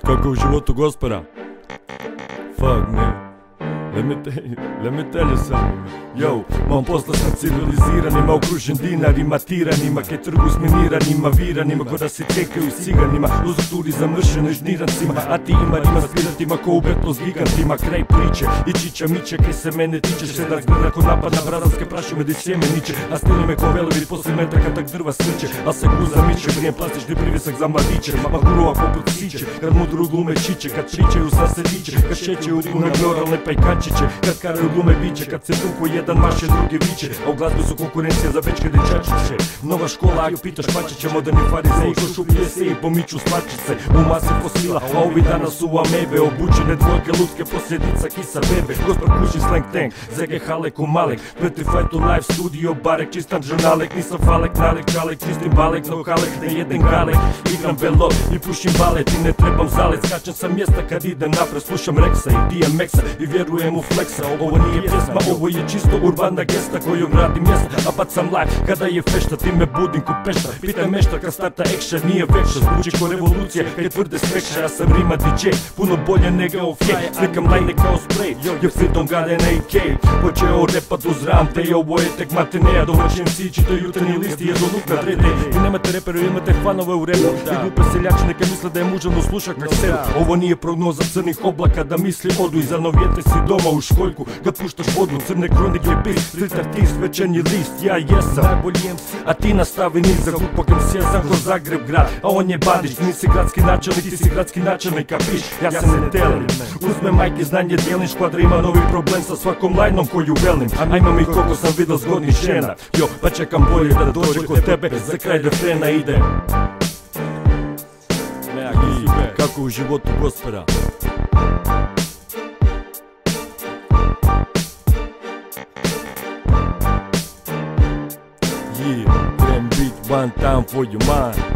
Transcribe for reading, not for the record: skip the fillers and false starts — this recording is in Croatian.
Kako u životu Gospoda? Fuck man, let me tell you something. Yo, mam posla sa civiliziranima, okružen dinarima, tiranima, kaj trgu s miniranima, viranima, ko da se čekaju s ciganima, uzuturi zamršene žnirancima, a ti imarima s piratima, ko u betlo s gigantima, kraj priče, i čića miće, kaj se mene tiče, se da zgleda ko napad na brazalske prašume, di sjeme niče, a stili me ko velovi posle metaka, tak drva sliče, a se guza miće, vrijem plastični privjesak za mladiće, ma gurova poput siće, kad mudru glume čiće, kad pričaju sa sediće, kad šećeju glume gloralne pajkačiće, kad karaju glume biće, kad se tuku jedan maše, drugi viće, a u glazbu su konkurencija za bečke dečačiće. Nova škola, ako pitaš pačiće, moderni farizeji, ko šuplje se i pomiču svačice, u masi fosila, a ovi danas su amebe, obučene dvojke, lutke, posljedica, kisa bebe, Gospar kući slang tank, zege halek u malek, 25 to live studio, barek, čistan žurnalek, nisam falek, nalek, čalek, čistim balek, no halek, ne jedem galek, igram velo i pušim balet i ne trebam zalet, skačem sa mjesta kad idem napred, slušam Rexa i DMX-a i vjerujem u Flexa, ovo nije pjesma, ovo je čisto urbana gesta kojom radim mjesta, a bacam live kada je fešta, ti me budim ko pešta, pitaj mešta kad starta action, nije vekša, zvuči ko revolucija, kaj tvrde smekša, ja sam rima DJ, puno bolje nego okej, slikam lajne kao spray, jer pritom got an AK, počeo repat uz ramte i ovo je tek matineja, domaći MC čitaju jutarnji listi, jer do luk na drede, i nemate repere, imate fanove u repu, i glupe seljači neka misle da je mužavno sluša kak se, ovo nije prognoza crnih oblaka, da misli odu, iza novijete si doma u školjku, kad puštaš vodu, crne kronike, bis, street artist, večernji list, ja jesam najbolji MC, a ti nastavi niza, glupak MC, ja sam ko Zagreb grad, a on je Bandić, nisi gradski načelnik, ti si gradski načelnik, a piš, ja se ne telim, uzme majke, znanje dijelim, škvadra ima novi problem sa svakom lajnom koju velim, a imam ih koliko sam vidio zgodnih žena, jo, pa čekam bolje da dođe kod tebe, za kraj refrena ide. I kako u životu Gospoda? Yeah, can beat one time for your mind.